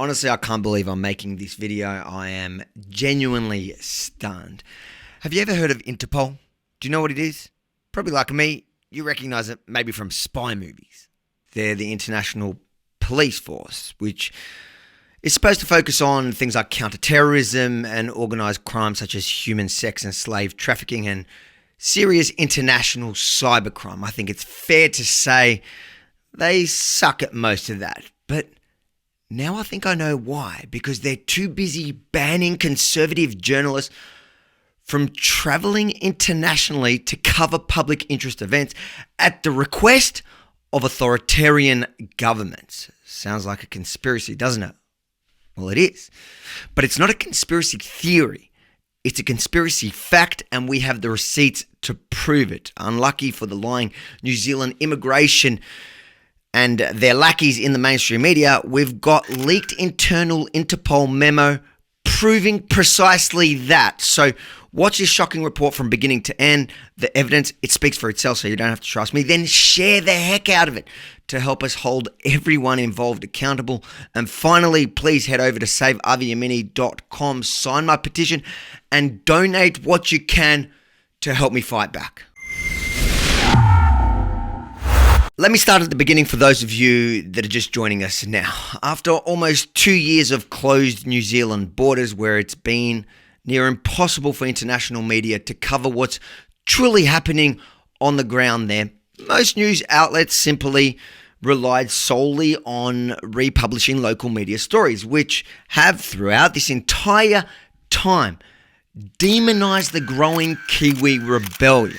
Honestly, I can't believe I'm making this video. I am genuinely stunned. Have you ever heard of Interpol? Do you know what it is? Probably like me, you recognize it maybe from spy movies. They're the international police force, which is supposed to focus on things like counterterrorism and organized crime such as human sex and slave trafficking and serious international cybercrime. I think it's fair to say they suck at most of that. But now I think I know why. Because they're too busy banning conservative journalists from traveling internationally to cover public interest events at the request of authoritarian governments. Sounds like a conspiracy, doesn't it? Well, it is. But it's not a conspiracy theory. It's a conspiracy fact, and we have the receipts to prove it. Unlucky for the lying New Zealand immigration and their lackeys in the mainstream media, we've got leaked internal Interpol memo proving precisely that. So watch this shocking report from beginning to end. The evidence, it speaks for itself, so you don't have to trust me. Then share the heck out of it to help us hold everyone involved accountable. And finally, please head over to saveaviyemini.com, sign my petition, and donate what you can to help me fight back. Let me start at the beginning for those of you that are just joining us now. After almost 2 years of closed New Zealand borders, where it's been near impossible for international media to cover what's truly happening on the ground there, most news outlets simply relied solely on republishing local media stories, which have throughout this entire time demonized the growing Kiwi rebellion.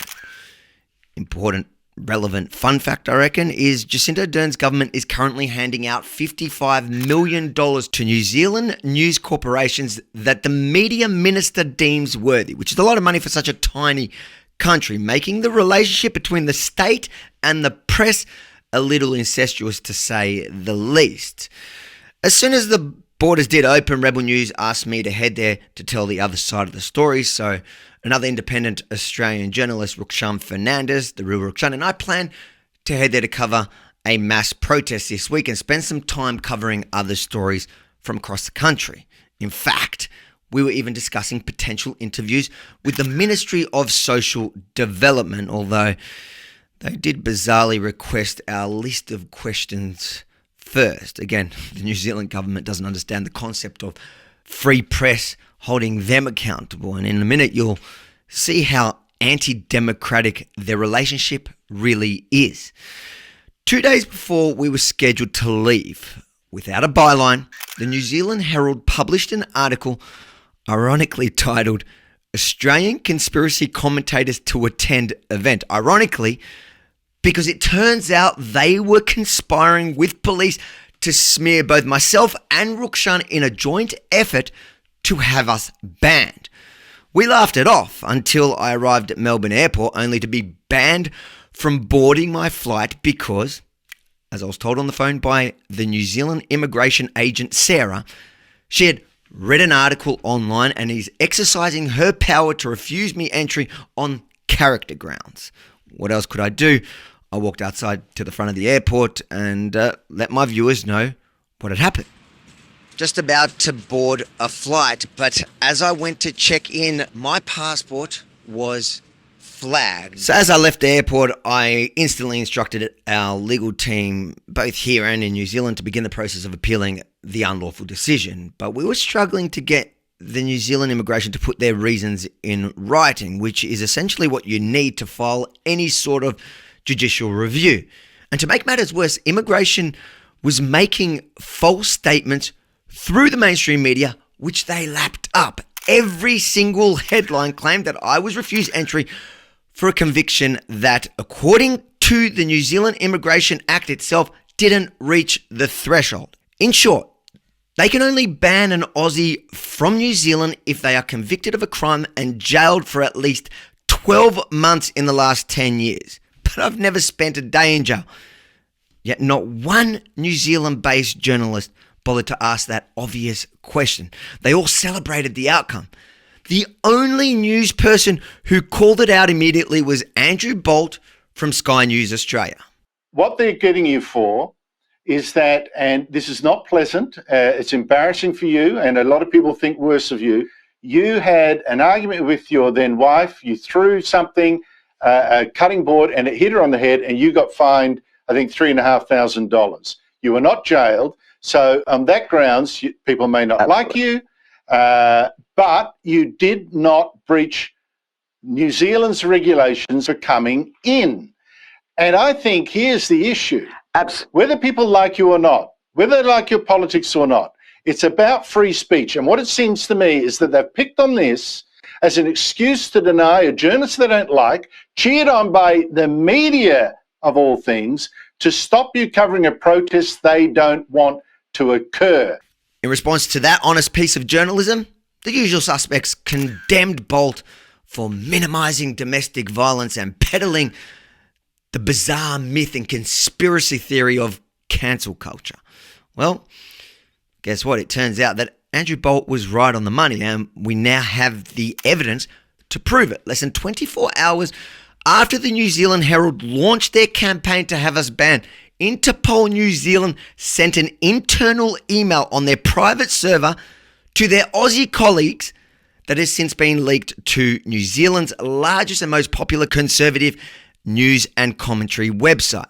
Important relevant fun fact, I reckon, is Jacinda Ardern's government is currently handing out $55 million to New Zealand news corporations that the media minister deems worthy, which is a lot of money for such a tiny country, making the relationship between the state and the press a little incestuous, to say the least. As soon as the borders did open, Rebel News asked me to head there to tell the other side of the story, so another independent Australian journalist, Rukshan Fernandez, the real Rukshan, and I plan to head there to cover a mass protest this week and spend some time covering other stories from across the country. In fact, we were even discussing potential interviews with the Ministry of Social Development, although they did bizarrely request our list of questions first. Again, the New Zealand government doesn't understand the concept of free press holding them accountable. And in a minute, you'll see how anti-democratic their relationship really is. 2 days before we were scheduled to leave, without a byline, the New Zealand Herald published an article ironically titled Australian Conspiracy Commentators to Attend Event. Ironically, because it turns out they were conspiring with police to smear both myself and Rukshan in a joint effort to have us banned. We laughed it off until I arrived at Melbourne Airport, only to be banned from boarding my flight because, as I was told on the phone by the New Zealand immigration agent Sarah, she had read an article online and is exercising her power to refuse me entry on character grounds. What else could I do? I walked outside to the front of the airport and let my viewers know what had happened. Just about to board a flight, but as I went to check in, my passport was flagged. So as I left the airport, I instantly instructed our legal team, both here and in New Zealand, to begin the process of appealing the unlawful decision. But we were struggling to get the New Zealand immigration to put their reasons in writing, which is essentially what you need to file any sort of judicial review. And to make matters worse, immigration was making false statements through the mainstream media, which they lapped up. Every single headline claimed that I was refused entry for a conviction that, according to the New Zealand Immigration Act itself, didn't reach the threshold. In short, they can only ban an Aussie from New Zealand if they are convicted of a crime and jailed for at least 12 months in the last 10 years. But I've never spent a day in jail. Yet not one New Zealand-based journalist bothered to ask that obvious question. They all celebrated the outcome. The only news person who called it out immediately was Andrew Bolt from Sky News Australia. What they're getting you for is that, and this is not pleasant, it's embarrassing for you, and a lot of people think worse of you. You had an argument with your then wife, you threw something, a cutting board, and it hit her on the head, and you got fined, I think, $3,500. You were not jailed. So on that grounds, people may not like you, but you did not breach New Zealand's regulations for coming in. And I think here's the issue. Whether people like you or not, whether they like your politics or not, it's about free speech. And what it seems to me is that they've picked on this as an excuse to deny a journalist they don't like, cheered on by the media of all things, to stop you covering a protest they don't want to occur. In response to that honest piece of journalism, the usual suspects condemned Bolt for minimising domestic violence and peddling the bizarre myth and conspiracy theory of cancel culture. Well, guess what? It turns out that Andrew Bolt was right on the money, and we now have the evidence to prove it. Less than 24 hours after the New Zealand Herald launched their campaign to have us banned, Interpol New Zealand sent an internal email on their private server to their Aussie colleagues that has since been leaked to New Zealand's largest and most popular conservative news and commentary website.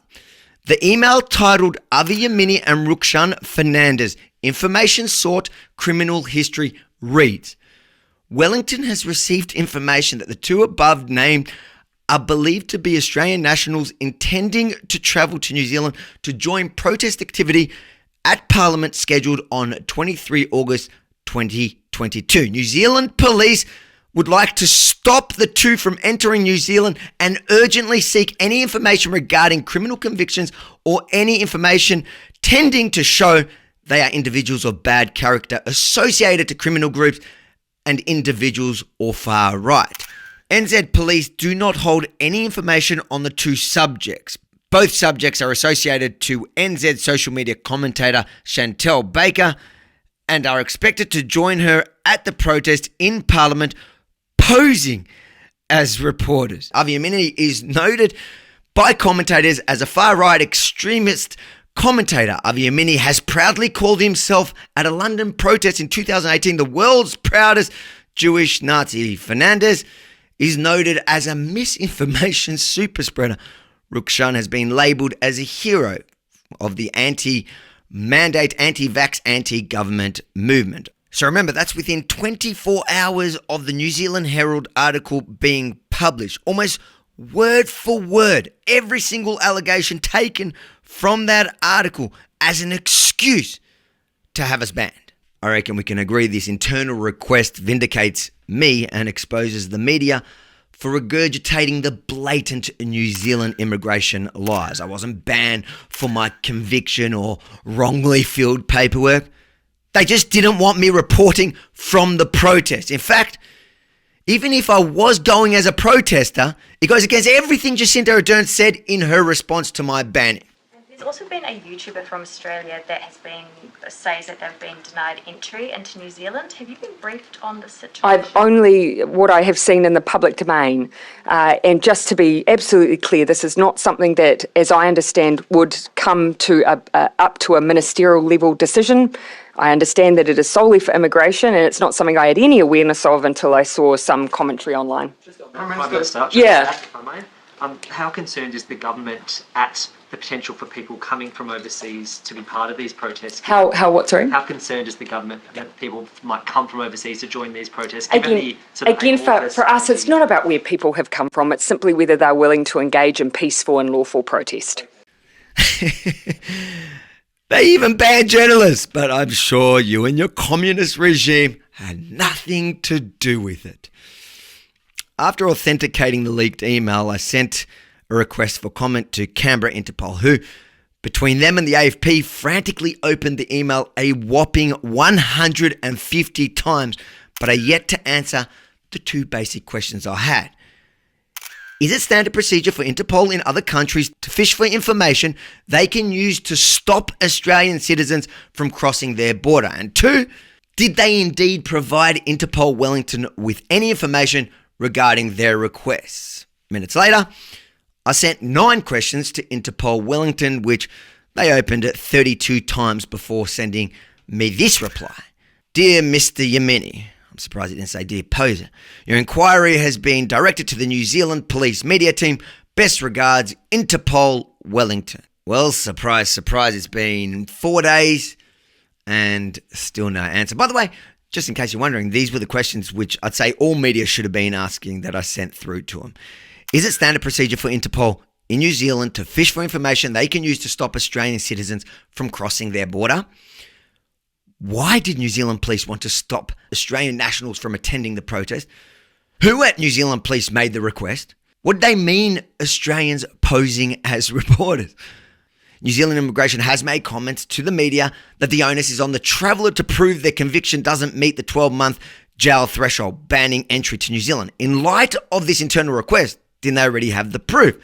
The email, titled Avi Yemini and Rukshan Fernandez, Information Sought, Criminal History, reads, Wellington has received information that the two above named are believed to be Australian nationals intending to travel to New Zealand to join protest activity at Parliament scheduled on 23 August 2022. New Zealand police would like to stop the two from entering New Zealand and urgently seek any information regarding criminal convictions or any information tending to show they are individuals of bad character associated to criminal groups and individuals or far right. NZ police do not hold any information on the two subjects. Both subjects are associated to NZ social media commentator Chantel Baker and are expected to join her at the protest in Parliament, posing as reporters. Avi Yemini is noted by commentators as a far-right extremist commentator. Avi Yemini has proudly called himself at a London protest in 2018 the world's proudest Jewish Nazi. Fernandez is noted as a misinformation super spreader. Rukshan has been labelled as a hero of the anti-mandate, anti-vax, anti-government movement. So remember, that's within 24 hours of the New Zealand Herald article being published. Almost word for word, every single allegation taken from that article as an excuse to have us banned. I reckon we can agree this internal request vindicates me and exposes the media for regurgitating the blatant New Zealand immigration lies. I wasn't banned for my conviction or wrongly filled paperwork. They just didn't want me reporting from the protest. In fact, even if I was going as a protester, it goes against everything Jacinda Ardern said in her response to my banning. There's also been a YouTuber from Australia that says that they've been denied entry into New Zealand. Have you been briefed on the situation? I've only what I have seen in the public domain, and just to be absolutely clear, this is not something that, as I understand, would come to up to a ministerial level decision. I understand that it is solely for immigration, and it's not something I had any awareness of until I saw some commentary online. Prime Minister, yeah. How concerned is the government at the potential for people coming from overseas to be part of these protests? How what, sorry? How concerned is the government that people might come from overseas to join these protests? Again, for us, it's not about where people have come from. It's simply whether they're willing to engage in peaceful and lawful protest. They even banned journalists, but I'm sure you and your communist regime had nothing to do with it. After authenticating the leaked email, I sent a request for comment to Canberra Interpol, who, between them and the AFP, frantically opened the email a whopping 150 times, but are yet to answer the two basic questions I had. Is it standard procedure for Interpol in other countries to fish for information they can use to stop Australian citizens from crossing their border? And two, did they indeed provide Interpol Wellington with any information regarding their requests? Minutes later, I sent 9 questions to Interpol Wellington, which They opened it 32 times before sending me this reply. Dear Mr. Yemini, I'm surprised it didn't say Dear Poser, your inquiry has been directed to the New Zealand Police Media Team. Best regards, Interpol, Wellington. Well, surprise, surprise, it's been 4 days and still no answer. By the way, just in case you're wondering, these were the questions which I'd say all media should have been asking that I sent through to them. Is it standard procedure for Interpol in New Zealand to fish for information they can use to stop Australian citizens from crossing their border? Why did New Zealand police want to stop Australian nationals from attending the protest? Who at New Zealand police made the request? What did they mean, Australians posing as reporters? New Zealand immigration has made comments to the media that the onus is on the traveller to prove their conviction doesn't meet the 12-month jail threshold, banning entry to New Zealand. In light of this internal request, didn't they already have the proof?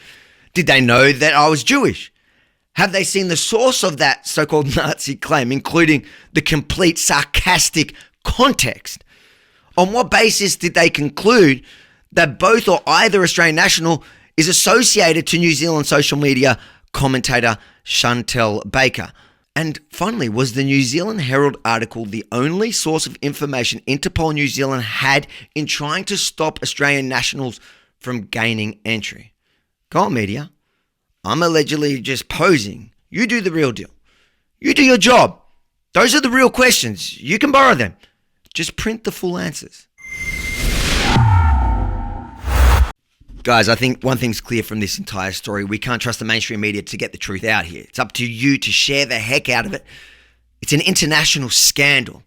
Did they know that I was Jewish? Have they seen the source of that so-called Nazi claim, including the complete sarcastic context? On what basis did they conclude that both or either Australian national is associated to New Zealand social media commentator Chantel Baker? And finally, was the New Zealand Herald article the only source of information Interpol New Zealand had in trying to stop Australian nationals from gaining entry? Go on, media. I'm allegedly just posing. You do the real deal. You do your job. Those are the real questions. You can borrow them. Just print the full answers. Guys, I think one thing's clear from this entire story. We can't trust the mainstream media to get the truth out here. It's up to you to share the heck out of it. It's an international scandal.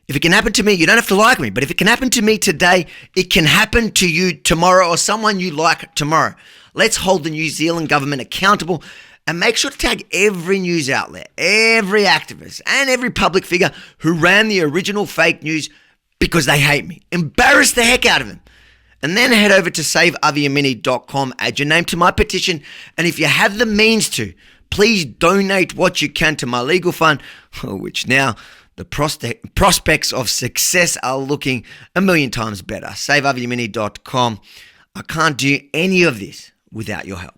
If it can happen to me, you don't have to like me, but if it can happen to me today, it can happen to you tomorrow or someone you like tomorrow. Let's hold the New Zealand government accountable and make sure to tag every news outlet, every activist, and every public figure who ran the original fake news because they hate me. Embarrass the heck out of them. And then head over to saveaviyemini.com, add your name to my petition, and if you have the means to, please donate what you can to my legal fund, which now the prospects of success are looking a million times better. Saveaviyemini.com. I can't do any of this without your help.